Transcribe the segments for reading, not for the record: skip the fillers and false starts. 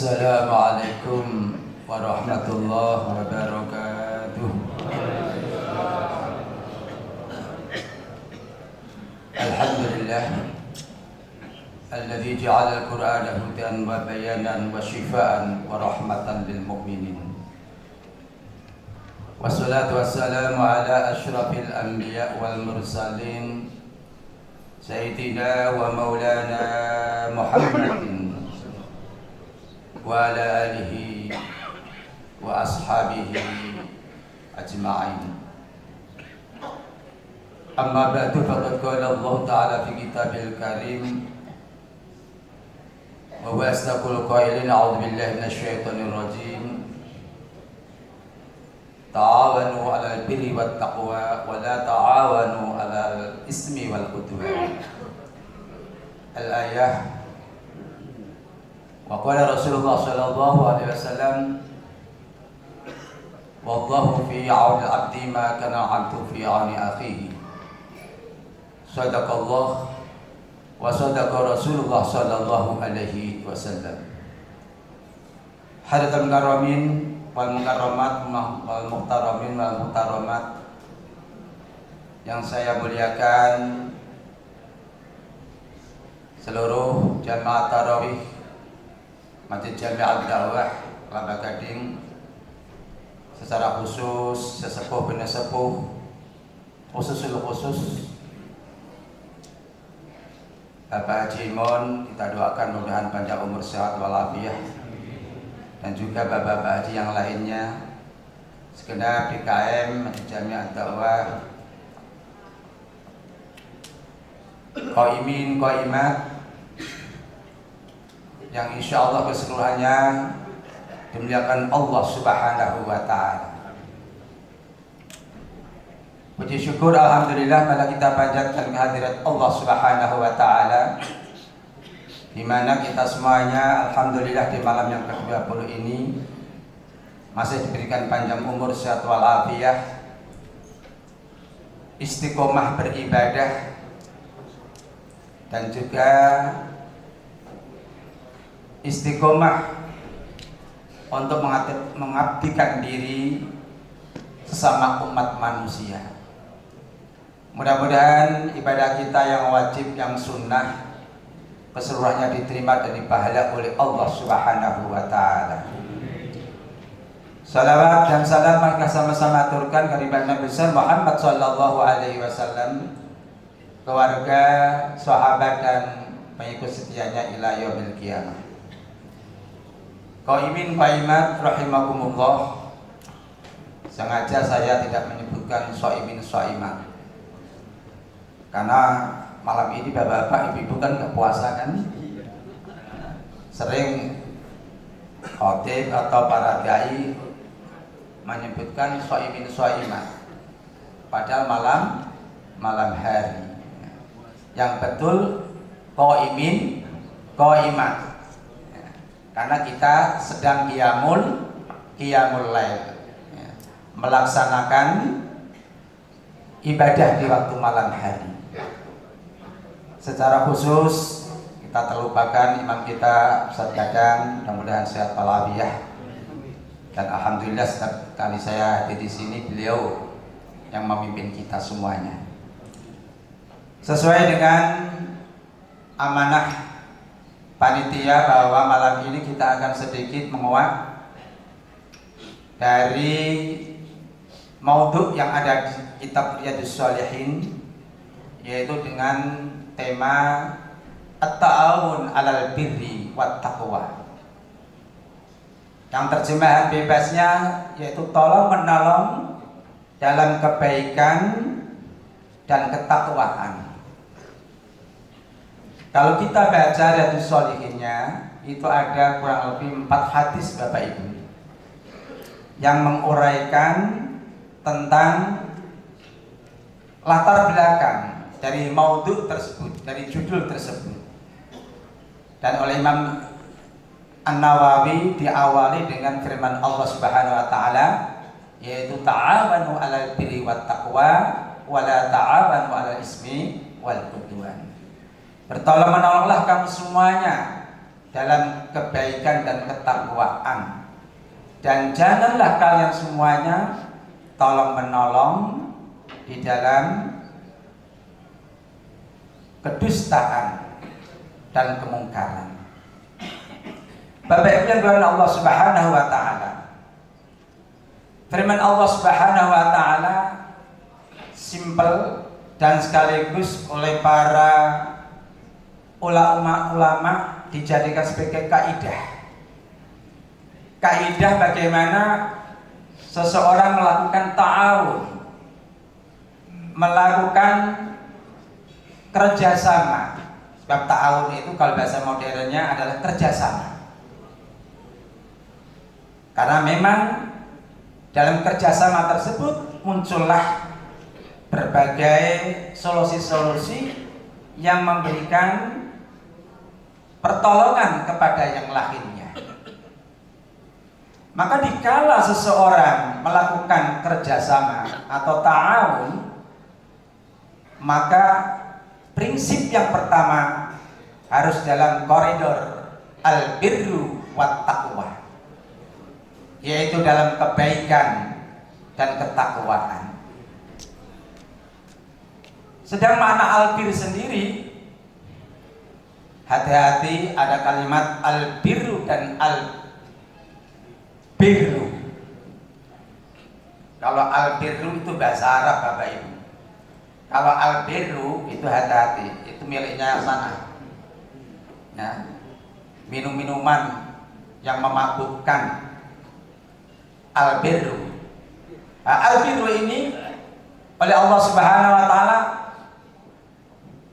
Assalamualaikum warahmatullahi wabarakatuh. Alhamdulillah alladzi ja'ala al-Qur'ana hudan wa bayanan wa shifaa'an wa rahmatan lil mu'minin. Wassalatu wassalamu ala asyrafil anbiya wal mursalin sayyidina wa maulana Muhammadin wa ala alihi wa ashabihi ajma'in. Amma ba'du, faqad qala Allah Ta'ala fi kitabil karim wa huwa asdaqul qailin. A'udzu billahi minasy syaithanir rajim. Ta'awanu 'alal birri wat taqwa wa la ta'awanu 'alal ismi wal 'udwan. Al-ayah. Wa qala Rasulullah sallallahu alaihi wasallam, wallahu fi 'auni 'abdi ma kana 'abdu fi 'auni akhihi. Sadaqallah wa sadaqa Rasulullah sallallahu alaihi wasallam. Hadirin karamin wal mukarramat wal muhtaramin wal muhtaramat yang saya muliakan, seluruh jamaah tarawih Masjid Jami'at Dakwah Kelapa Gading, secara khusus sesepuh penesepuh, khusus Bapak Haji Imon, kita doakan mudah-mudahan panjang umur, sehat walafiat, dan juga bapak-bapak haji yang lainnya, segenap DKM Masjid Jami'at Dakwah, qaimin qaimat yang insya Allah keseluruhannya dimuliakan Allah Subhanahu wa Ta'ala. Puji syukur alhamdulillah pada kita panjatkan kehadirat Allah Subhanahu wa Ta'ala, di mana kita semuanya alhamdulillah di malam yang ke-20 ini masih diberikan panjang umur, sehat walafiat, istiqomah beribadah, dan juga istiqomah untuk mengabdikan diri sesama umat manusia. Mudah-mudahan ibadah kita yang wajib, yang sunnah, keseluruhannya diterima dan dipahala oleh Allah Subhanahu wa Ta'ala. Salawat dan salam maka sama-sama aturkan kehadirat Nabi besar Muhammad sallallahu alaihi wasallam, keluarga, sahabat, dan pengikut setianya ila yaumil qiyamah. Qaimin qaimat rahimakumullah. Sengaja saya tidak menyebutkan shaimin shaimat, karena malam ini bapak-bapak, ibu-ibu kan nggak puasa kan, sering khotib atau para dai menyebutkan shaimin shaimat, padahal malam hari. Yang betul qaimin qaimat, karena kita sedang qiyamul lail, melaksanakan ibadah di waktu malam hari. Secara khusus kita terlupakan imam kita Ustaz Dadang, mudah-mudahan sehat walafiat, dan alhamdulillah setiap kali saya hadir di sini beliau yang memimpin kita semuanya. Sesuai dengan amanah panitia bahwa malam ini kita akan sedikit menguak dari maudhu yang ada di kitab Riyadhus Shalihin, yaitu dengan tema at-ta'awun 'alal birri wat taqwa, yang terjemahan bebasnya yaitu tolong menolong dalam kebaikan dan ketakwaan. Kalau kita baca Riyadhus Shalihinnya, itu ada kurang lebih 4 hadis Bapak Ibu yang menguraikan tentang latar belakang dari maudhu tersebut, dari judul tersebut. Dan oleh Imam An-Nawawi diawali dengan firman Allah Subhanahu wa Ta'ala, yaitu ta'awanu 'alal birri wat taqwa wa la ta'awanu 'alal ismi wal 'udwan. Bertolong menolonglah kamu semuanya dalam kebaikan dan ketakwaan. Dan janganlah kalian semuanya tolong menolong di dalam kedustaan dan kemungkaran. Bapak Ibu yang dirahmati Allah Subhanahu wa taala. Firman Allah Subhanahu wa taala simpel dan sekaligus oleh para ulama dijadikan sebagai kaidah. Kaidah bagaimana seseorang melakukan ta'awun, melakukan kerjasama. Sebab ta'awun itu kalau bahasa modernnya adalah kerjasama. Karena memang dalam kerjasama tersebut muncullah berbagai solusi-solusi yang memberikan pertolongan kepada yang lainnya. Maka dikala seseorang melakukan kerjasama atau ta'awun, maka prinsip yang pertama harus dalam koridor al-birru wat taqwa, yaitu dalam kebaikan dan ketakwaan. Sedang makna al-bir sendiri, hati-hati ada kalimat al-birru dan al-birru. Kalau al-birru itu bahasa Arab Bapak Ibu. Kalau al-birru itu hati-hati, itu miliknya sana. Ya. Minum-minuman yang memabukkan. Al-birru. Nah, al-birru ini oleh Allah Subhanahu wa taala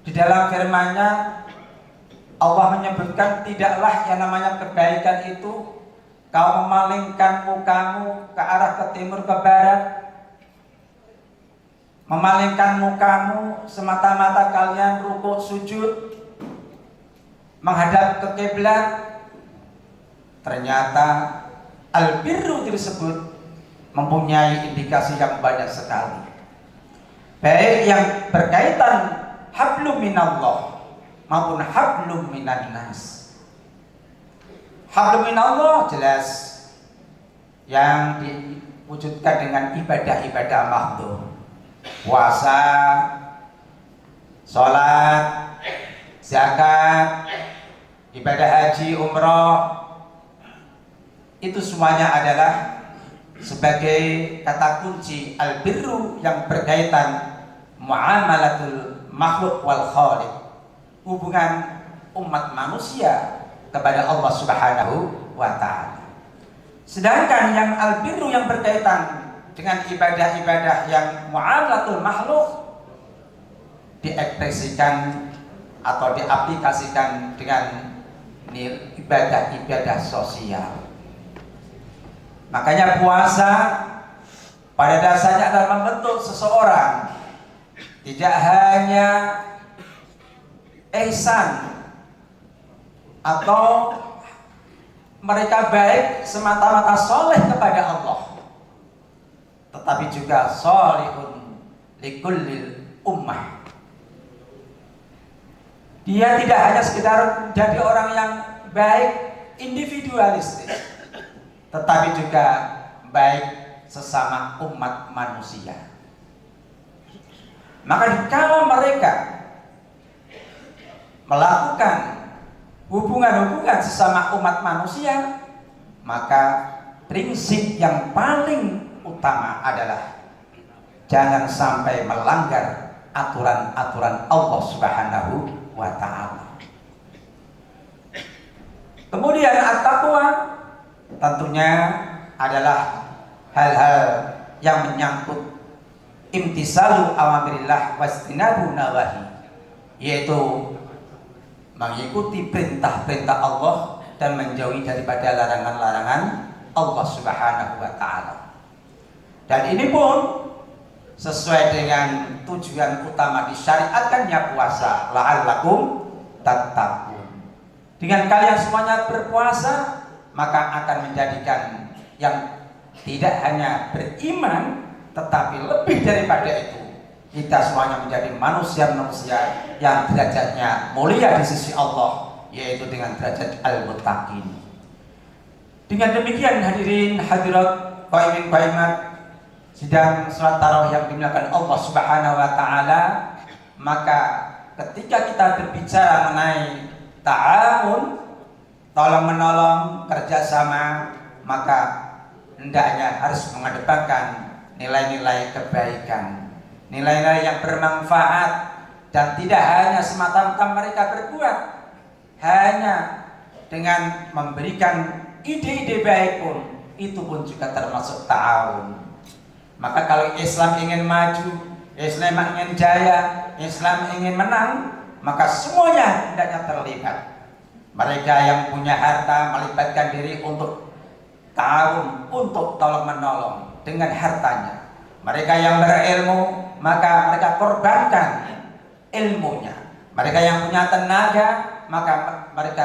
di dalam firman-Nya Allah menyebutkan tidaklah yang namanya kebaikan itu kau memalingkan mukamu ke arah ke timur ke barat, memalingkan mukamu semata-mata kalian rukuk sujud menghadap ke kiblat. Ternyata al-birru tersebut mempunyai indikasi yang banyak sekali, baik yang berkaitan hablum minallah maupun hablum minan nas. Hablum minallah jelas yang diwujudkan dengan ibadah-ibadah makhdhum, puasa, sholat, zakat, ibadah haji, umroh, itu semuanya adalah sebagai kata kunci al-birru yang berkaitan muamalatul makhluk wal khaliq, hubungan umat manusia kepada Allah Subhanahu wa ta'ala. Sedangkan yang al-birru yang berkaitan dengan ibadah-ibadah yang muamalatul makhluk diekspresikan atau diaplikasikan dengan ibadah-ibadah sosial. Makanya puasa pada dasarnya adalah membentuk seseorang tidak hanya ihsan atau mereka baik semata-mata soleh kepada Allah, tetapi juga solihun likullil ummah. Dia tidak hanya sekedar jadi orang yang baik individualistis, tetapi juga baik sesama umat manusia. Maka kalau mereka melakukan hubungan-hubungan sesama umat manusia, maka prinsip yang paling utama adalah jangan sampai melanggar aturan-aturan Allah Subhanahu wa ta'ala. Kemudian at-taqwa tentunya adalah hal-hal yang menyangkut imtisalu awamirillah wastinabu nawahi, yaitu mengikuti perintah-perintah Allah dan menjauhi daripada larangan-larangan Allah Subhanahu wa ta'ala. Dan ini pun sesuai dengan tujuan utama disyariatkannya puasa, la'allakum tattaqun. Dengan kalian semuanya berpuasa, maka akan menjadikan yang tidak hanya beriman, tetapi lebih daripada itu, kita semuanya menjadi manusia-manusia yang derajatnya mulia di sisi Allah, yaitu dengan derajat al-muttaqin. Dengan demikian hadirin hadirat qaimin qaimat sidang salat tarawih yang dimuliakan Allah Subhanahu wa taala, maka ketika kita berbicara mengenai ta'awun, tolong menolong, kerjasama, maka hendaknya harus mengedepankan nilai-nilai kebaikan, nilai-nilai yang bermanfaat, dan tidak hanya semata-mata mereka berbuat hanya dengan memberikan ide-ide baik pun, itu pun juga termasuk ta'awun. Maka kalau Islam ingin maju, Islam ingin jaya, Islam ingin menang, maka semuanya hendaknya terlibat. Mereka yang punya harta melibatkan diri untuk ta'awun, untuk tolong menolong dengan hartanya. Mereka yang berilmu, maka mereka korbankan ilmunya. Mereka yang punya tenaga, maka mereka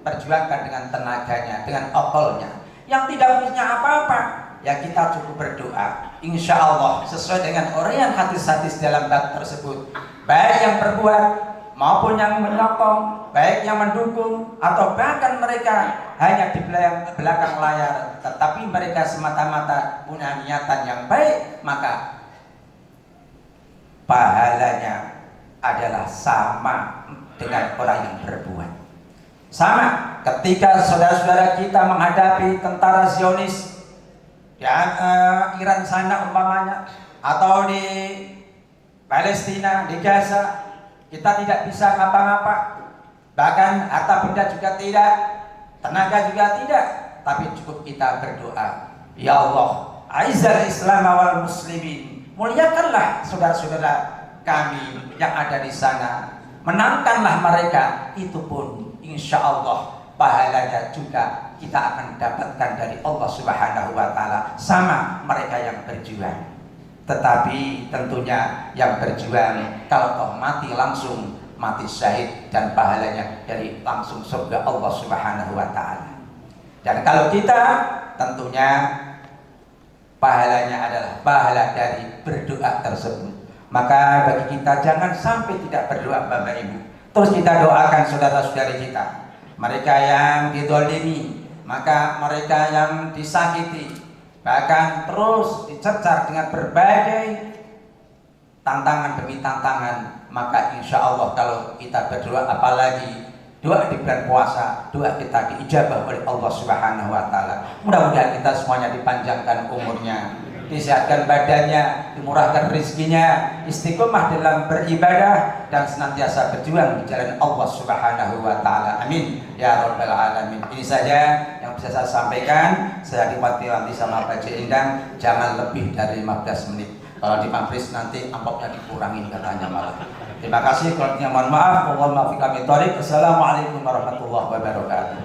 perjuangkan dengan tenaganya, dengan okolnya. Yang tidak punya apa-apa, ya kita cukup berdoa. Insya Allah sesuai dengan uraian hadis-hadis dalam bab tersebut, baik yang berbuat maupun yang menyokong, baik yang mendukung atau bahkan mereka hanya di belakang layar, tetapi mereka semata-mata punya niatan yang baik, maka pahalanya adalah sama dengan orang yang berbuat. Sama ketika saudara-saudara kita menghadapi tentara Zionis di Iran sana umpamanya, atau di Palestina, di Gaza, kita tidak bisa ngapa-ngapa, bahkan harta benda juga tidak, tenaga juga tidak, tapi cukup kita berdoa, ya Allah, aizzal Islam wal muslimin, muliakanlah saudara-saudara kami yang ada di sana, menangkanlah mereka. Itu pun insya Allah pahalanya juga kita akan dapatkan dari Allah Subhanahu wa taala, sama mereka yang berjuang. Tetapi tentunya yang berjuang kalau toh mati langsung mati syahid, dan pahalanya dari langsung surga Allah Subhanahu wa taala. Dan kalau kita tentunya pahalanya adalah pahala dari berdoa tersebut. Maka bagi kita jangan sampai tidak berdoa Bapak Ibu. Terus kita doakan saudara-saudari kita, mereka yang dizalimi, maka mereka yang disakiti, bahkan terus dicercar dengan berbagai tantangan demi tantangan. Maka insya Allah kalau kita berdoa, apalagi doa di bulan puasa, doa kita diijabah oleh Allah Subhanahu wa taala. Mudah-mudahan kita semuanya dipanjangkan umurnya, disehatkan badannya, dimurahkan rezekinya, istiqomah dalam beribadah, dan senantiasa berjuang di jalan Allah Subhanahu wa taala. Amin ya rabbal alamin. Ini saja yang bisa saya sampaikan. Saya diwakili sama Pak Cik Indang, jangan lebih dari 15 menit. Kalau di Mapris nanti amplopnya dikurangin katanya malah. Terima kasih, kalau mohon maaf. Wallahualam. Assalamualaikum warahmatullahi wabarakatuh.